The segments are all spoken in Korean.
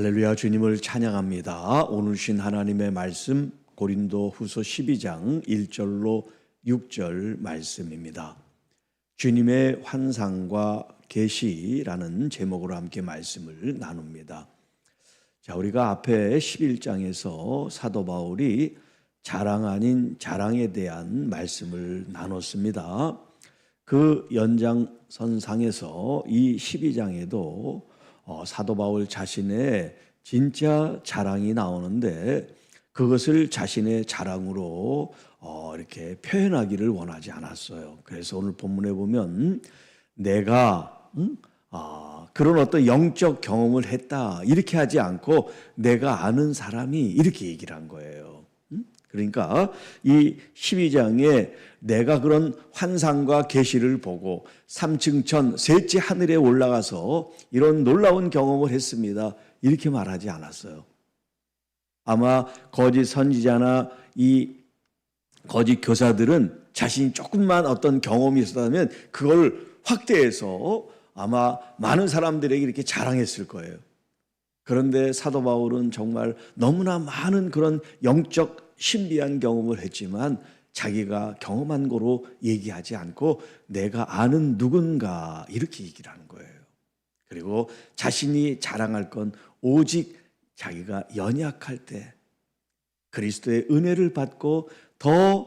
할렐루야, 주님을 찬양합니다. 오늘 주신 하나님의 말씀 고린도후서 12장 1절로 6절 말씀입니다. 주님의 환상과 계시라는 제목으로 함께 말씀을 나눕니다. 자, 우리가 앞에 11장에서 사도 바울이 자랑 아닌 자랑에 대한 말씀을 나눴습니다. 그 연장선상에서 이 12장에도 사도 바울 자신의 진짜 자랑이 나오는데 그것을 자신의 자랑으로 이렇게 표현하기를 원하지 않았어요. 그래서 오늘 본문에 보면 내가 그런 어떤 영적 경험을 했다 이렇게 하지 않고 내가 아는 사람이 이렇게 얘기를 한 거예요. 그러니까 이 12장에 내가 그런 환상과 계시를 보고 3층 전 셋째 하늘에 올라가서 이런 놀라운 경험을 했습니다. 이렇게 말하지 않았어요. 아마 거짓 선지자나 이 거짓 교사들은 자신이 조금만 어떤 경험이 있었다면 그걸 확대해서 아마 많은 사람들에게 이렇게 자랑했을 거예요. 그런데 사도 바울은 정말 너무나 많은 그런 영적 신비한 경험을 했지만 자기가 경험한 거로 얘기하지 않고 내가 아는 누군가 이렇게 얘기를 하는 거예요. 그리고 자신이 자랑할 건 오직 자기가 연약할 때 그리스도의 은혜를 받고 더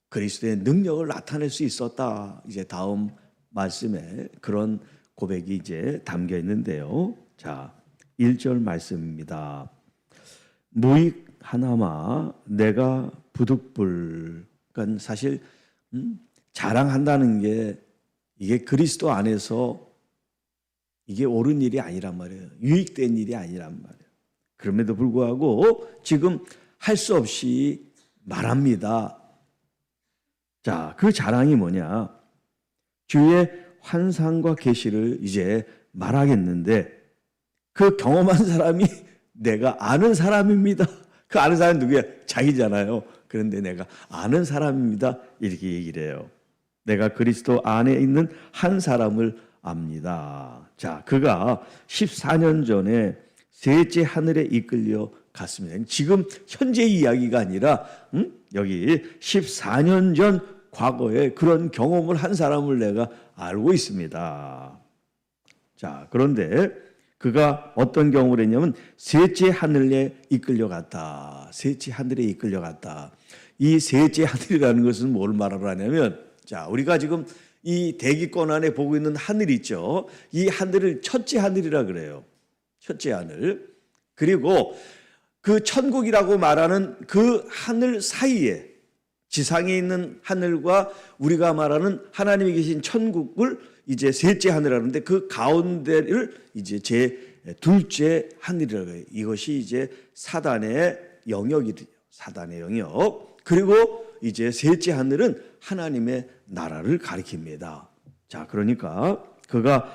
그리스도의 능력을 나타낼 수 있었다. 이제 다음 말씀에 그런 고백이 이제 담겨 있는데요. 자, 1절 말씀입니다. 무익 하나마 내가 부득불. 그러니까 사실 자랑한다는 게 이게 그리스도 안에서 이게 옳은 일이 아니란 말이에요. 유익된 일이 아니란 말이에요. 그럼에도 불구하고 지금 할 수 없이 말합니다. 자, 그 자랑이 뭐냐? 주의 환상과 계시를 이제 말하겠는데 그 경험한 사람이 내가 아는 사람입니다. 그 아는 사람이 누구야? 자기잖아요. 그런데 내가 아는 사람입니다. 이렇게 얘기를 해요. 내가 그리스도 안에 있는 한 사람을 압니다. 자, 그가 14년 전에 셋째 하늘에 이끌려 갔습니다. 지금 현재 이야기가 아니라 여기 14년 전 과거에 그런 경험을 한 사람을 내가 알고 있습니다. 자, 그런데 그가 어떤 경험을 했냐면 셋째 하늘에 이끌려 갔다. 셋째 하늘에 이끌려 갔다. 이 셋째 하늘이라는 것은 뭘 말을 하냐면 자, 우리가 지금 이 대기권 안에 보고 있는 하늘 있죠. 이 하늘을 첫째 하늘이라 그래요. 첫째 하늘. 그리고 그 천국이라고 말하는 그 하늘 사이에 지상에 있는 하늘과 우리가 말하는 하나님이 계신 천국을 이제 셋째 하늘이라는데 그 가운데를 이제 제 둘째 하늘이라고 해요. 이것이 이제 사단의 영역이죠. 사단의 영역. 그리고 이제 셋째 하늘은 하나님의 나라를 가리킵니다. 자, 그러니까 그가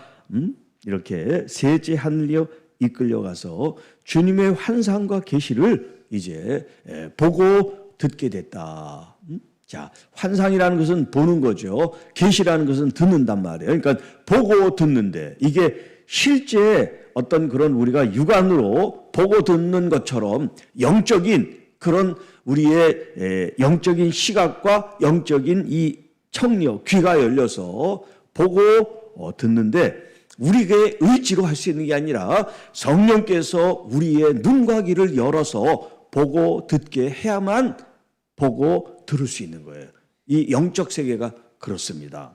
이렇게 셋째 하늘로 이끌려가서 주님의 환상과 계시를 이제 보고 듣게 됐다. 자, 환상이라는 것은 보는 거죠. 계시라는 것은 듣는단 말이에요. 그러니까 보고 듣는데 이게 실제 어떤 그런 우리가 육안으로 보고 듣는 것처럼 영적인 그런 우리의 영적인 시각과 영적인 이 청력, 귀가 열려서 보고 듣는데 우리의 의지로 할 수 있는 게 아니라 성령께서 우리의 눈과 귀를 열어서 보고 듣게 해야만 보고 들을 수 있는 거예요. 이 영적 세계가 그렇습니다.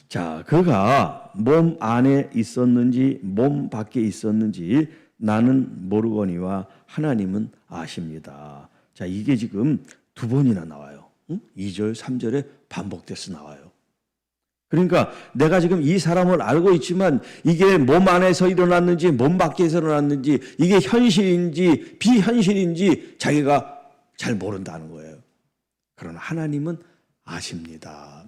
자, 그가 몸 안에 있었는지 몸 밖에 있었는지 나는 모르거니와 하나님은 아십니다. 자, 이게 지금 두 번이나 나와요. 2절, 3절에 반복돼서 나와요. 그러니까 내가 지금 이 사람을 알고 있지만 이게 몸 안에서 일어났는지 몸 밖에서 일어났는지 이게 현실인지 비현실인지 자기가 잘 모른다는 거예요. 그러나 하나님은 아십니다.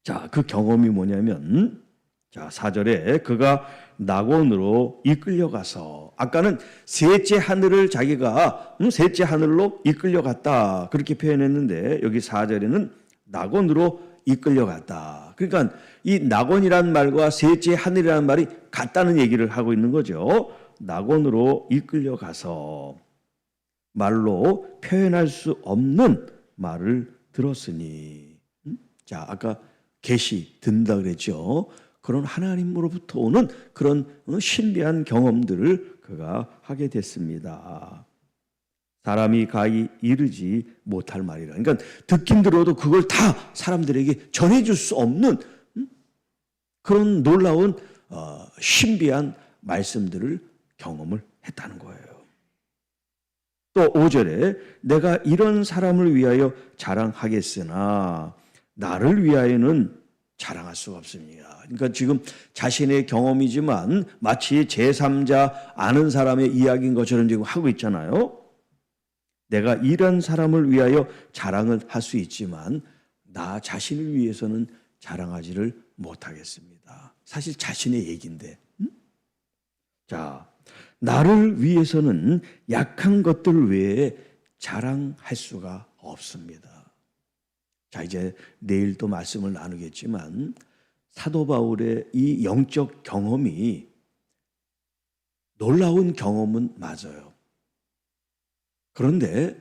자, 그 경험이 뭐냐면 자, 4절에 그가 낙원으로 이끌려가서 아까는 셋째 하늘을 자기가 셋째 하늘로 이끌려갔다 그렇게 표현했는데 여기 4절에는 낙원으로 이끌려갔다. 그러니까 이 낙원이라는 말과 셋째 하늘이라는 말이 같다는 얘기를 하고 있는 거죠. 낙원으로 이끌려가서 말로 표현할 수 없는 말을 들었으니. 자, 아까 계시 듣는다 그랬죠. 그런 하나님으로부터 오는 그런 신비한 경험들을 그가 하게 됐습니다. 사람이 가히 이르지 못할 말이라. 그러니까 듣긴 들어도 그걸 다 사람들에게 전해줄 수 없는 그런 놀라운 신비한 말씀들을 경험을 했다는 거예요. 또 5절에 내가 이런 사람을 위하여 자랑하겠으나 나를 위하여는 자랑할 수가 없습니다. 그러니까 지금 자신의 경험이지만 마치 제3자 아는 사람의 이야기인 것처럼 지금 하고 있잖아요. 내가 이런 사람을 위하여 자랑을 할 수 있지만 나 자신을 위해서는 자랑하지를 못하겠습니다. 사실 자신의 얘기인데. 자, 나를 위해서는 약한 것들 외에 자랑할 수가 없습니다. 자, 이제 내일 또 말씀을 나누겠지만 사도 바울의 이 영적 경험이 놀라운 경험은 맞아요. 그런데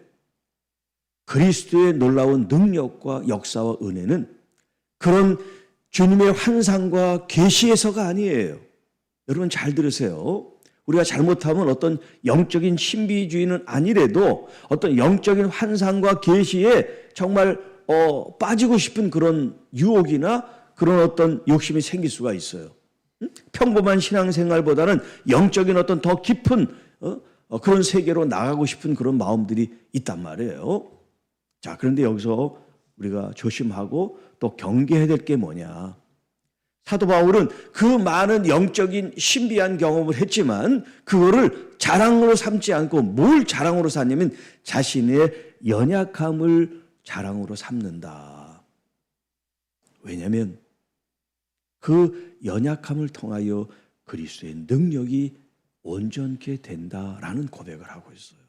그리스도의 놀라운 능력과 역사와 은혜는 그런 주님의 환상과 계시에서가 아니에요. 여러분 잘 들으세요. 우리가 잘못하면 어떤 영적인 신비주의는 아니래도 어떤 영적인 환상과 계시에 정말 빠지고 싶은 그런 유혹이나 그런 어떤 욕심이 생길 수가 있어요. 평범한 신앙생활보다는 영적인 어떤 더 깊은 그런 세계로 나가고 싶은 그런 마음들이 있단 말이에요. 자, 그런데 여기서 우리가 조심하고 또 경계해야 될 게 뭐냐. 사도 바울은 그 많은 영적인 신비한 경험을 했지만 그거를 자랑으로 삼지 않고 뭘 자랑으로 삼냐면 자신의 연약함을 자랑으로 삼는다. 왜냐하면 그 연약함을 통하여 그리스도의 능력이 온전케 된다라는 고백을 하고 있어요.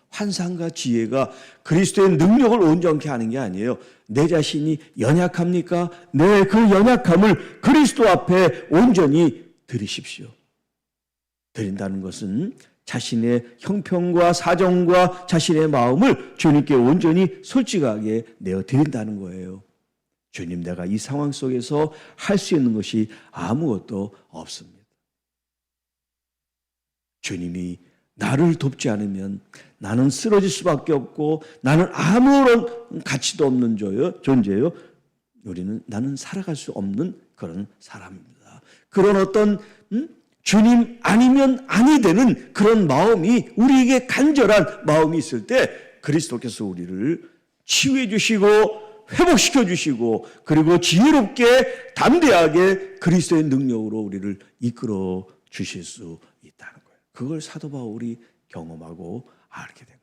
환상과 지혜가 그리스도의 능력을 온전케 하는 게 아니에요. 내 자신이 연약합니까? 네, 그 연약함을 그리스도 앞에 온전히 드리십시오. 드린다는 것은 자신의 형편과 사정과 자신의 마음을 주님께 온전히 솔직하게 내어드린다는 거예요. 주님, 내가 이 상황 속에서 할 수 있는 것이 아무것도 없습니다. 주님이 나를 돕지 않으면 나는 쓰러질 수밖에 없고 나는 아무런 가치도 없는 존재예요. 나는 살아갈 수 없는 그런 사람입니다. 그런 어떤 주님 아니면 아니 되는 그런 마음이 우리에게 간절한 마음이 있을 때 그리스도께서 우리를 치유해 주시고 회복시켜 주시고 그리고 지혜롭게 담대하게 그리스도의 능력으로 우리를 이끌어 주실 수 있다는 거예요. 그걸 사도 바울이 경험하고 알게 된 거예요.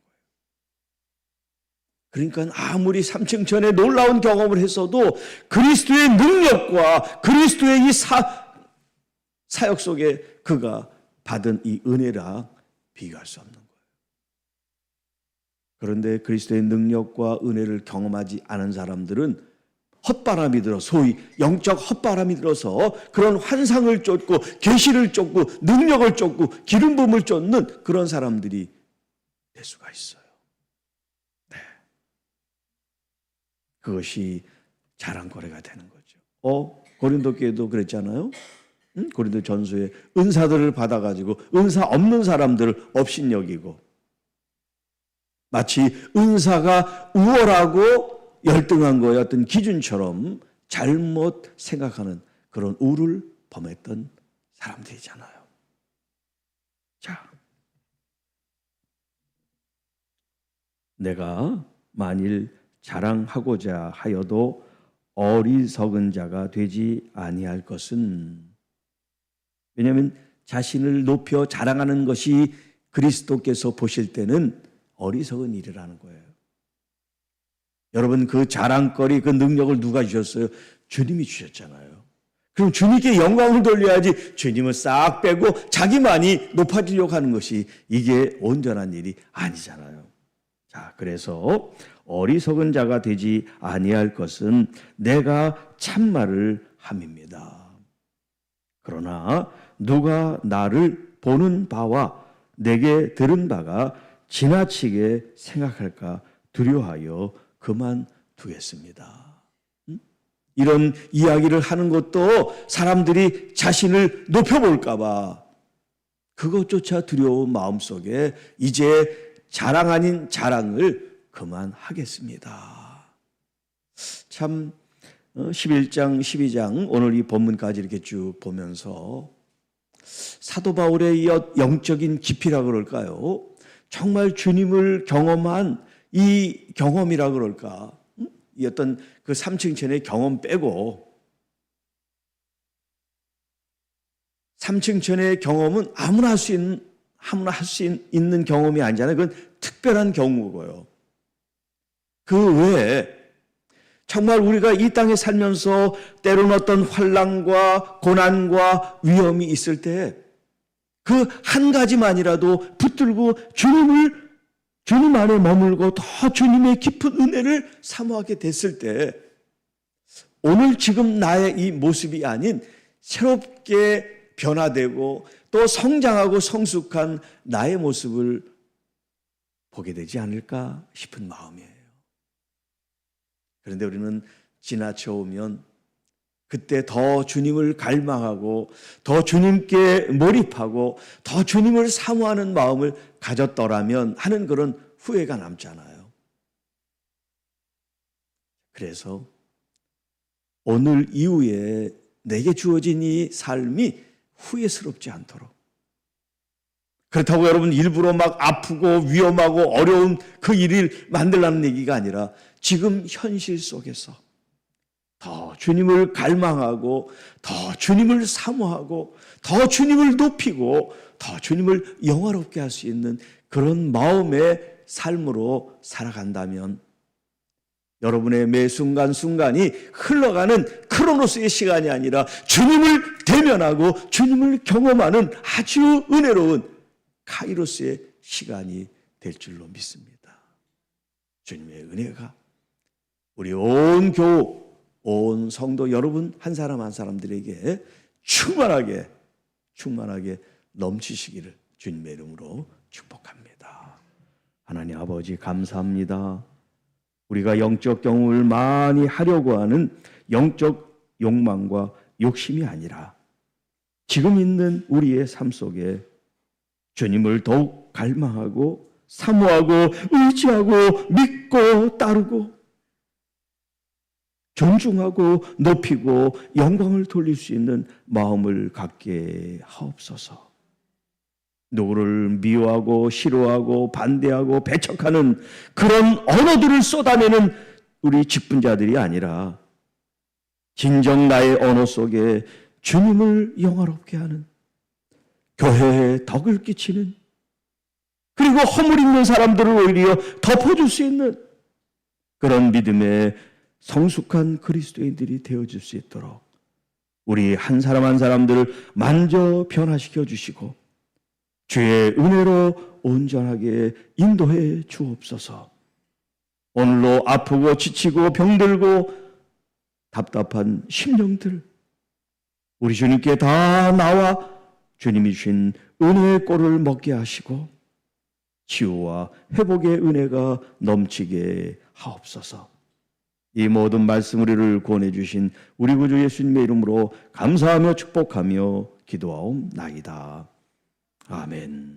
그러니까 아무리 삼층천의 놀라운 경험을 했어도 그리스도의 능력과 그리스도의 이 사역 속에 그가 받은 이 은혜랑 비교할 수 없는 거예요. 그런데 그리스도의 능력과 은혜를 경험하지 않은 사람들은 헛바람이 들어 소위 영적 헛바람이 들어서 그런 환상을 쫓고 계시를 쫓고 능력을 쫓고 기름 부음을 쫓는 그런 사람들이 될 수가 있어요. 네. 그것이 자랑거리가 되는 거죠. 고린도 교회도 그랬잖아요. 고린도 전서에 은사들을 받아가지고 은사 없는 사람들을 업신여기고 마치 은사가 우월하고 열등한 거의 어떤 기준처럼 잘못 생각하는 그런 우를 범했던 사람들이잖아요. 자, 내가 만일 자랑하고자 하여도 어리석은 자가 되지 아니할 것은, 왜냐하면 자신을 높여 자랑하는 것이 그리스도께서 보실 때는 어리석은 일이라는 거예요. 여러분, 그 자랑거리, 그 능력을 누가 주셨어요? 주님이 주셨잖아요. 그럼 주님께 영광을 돌려야지 주님을 싹 빼고 자기만이 높아지려고 하는 것이 이게 온전한 일이 아니잖아요. 자, 그래서 어리석은 자가 되지 아니할 것은 내가 참말을 함입니다. 그러나 누가 나를 보는 바와 내게 들은 바가 지나치게 생각할까 두려워하여 그만두겠습니다. 이런 이야기를 하는 것도 사람들이 자신을 높여볼까 봐 그것조차 두려운 마음속에 이제 자랑 아닌 자랑을 그만하겠습니다. 참 11장 12장 오늘 이 본문까지 이렇게 쭉 보면서 사도 바울의 영적인 깊이라 그럴까요? 정말 주님을 경험한 이 경험이라 그럴까? 이 어떤 그 3층 천의 경험 빼고 3층 천의 경험은 아무나 할 수 있는 경험이 아니잖아요. 그건 특별한 경우고요. 그 외에 정말 우리가 이 땅에 살면서 때로는 어떤 환난과 고난과 위험이 있을 때 그 한 가지만이라도 붙들고 주님 안에 머물고 더 주님의 깊은 은혜를 사모하게 됐을 때 오늘 지금 나의 이 모습이 아닌 새롭게 변화되고 또 성장하고 성숙한 나의 모습을 보게 되지 않을까 싶은 마음이에요. 그런데 우리는 지나쳐 오면 그때 더 주님을 갈망하고 더 주님께 몰입하고 더 주님을 사모하는 마음을 가졌더라면 하는 그런 후회가 남잖아요. 그래서 오늘 이후에 내게 주어진 이 삶이 후회스럽지 않도록, 그렇다고 여러분 일부러 막 아프고 위험하고 어려운 그 일을 만들라는 얘기가 아니라 지금 현실 속에서 더 주님을 갈망하고 더 주님을 사모하고 더 주님을 높이고 더 주님을 영화롭게 할 수 있는 그런 마음의 삶으로 살아간다면 여러분의 매 순간순간이 흘러가는 크로노스의 시간이 아니라 주님을 대면하고 주님을 경험하는 아주 은혜로운 카이로스의 시간이 될 줄로 믿습니다. 주님의 은혜가 우리 온 교우, 온 성도 여러분 한 사람 한 사람들에게 충만하게 넘치시기를 주님의 이름으로 축복합니다. 하나님 아버지 감사합니다. 우리가 영적 경험을 많이 하려고 하는 영적 욕망과 욕심이 아니라 지금 있는 우리의 삶 속에 주님을 더욱 갈망하고 사모하고 의지하고 믿고 따르고 존중하고 높이고 영광을 돌릴 수 있는 마음을 갖게 하옵소서. 누구를 미워하고 싫어하고 반대하고 배척하는 그런 언어들을 쏟아내는 우리 직분자들이 아니라 진정 나의 언어 속에 주님을 영화롭게 하는, 교회에 덕을 끼치는, 그리고 허물 있는 사람들을 오히려 덮어줄 수 있는 그런 믿음의 성숙한 그리스도인들이 되어질 수 있도록 우리 한 사람 한 사람들을 만져 변화시켜 주시고 주의 은혜로 온전하게 인도해 주옵소서. 오늘로 아프고 지치고 병들고 답답한 심령들 우리 주님께 다 나와 주님이 주신 은혜의 꼴을 먹게 하시고 치유와 회복의 은혜가 넘치게 하옵소서. 이 모든 말씀 우리를 구원해 주신 우리 구주 예수님의 이름으로 감사하며 축복하며 기도하옵나이다. 아멘.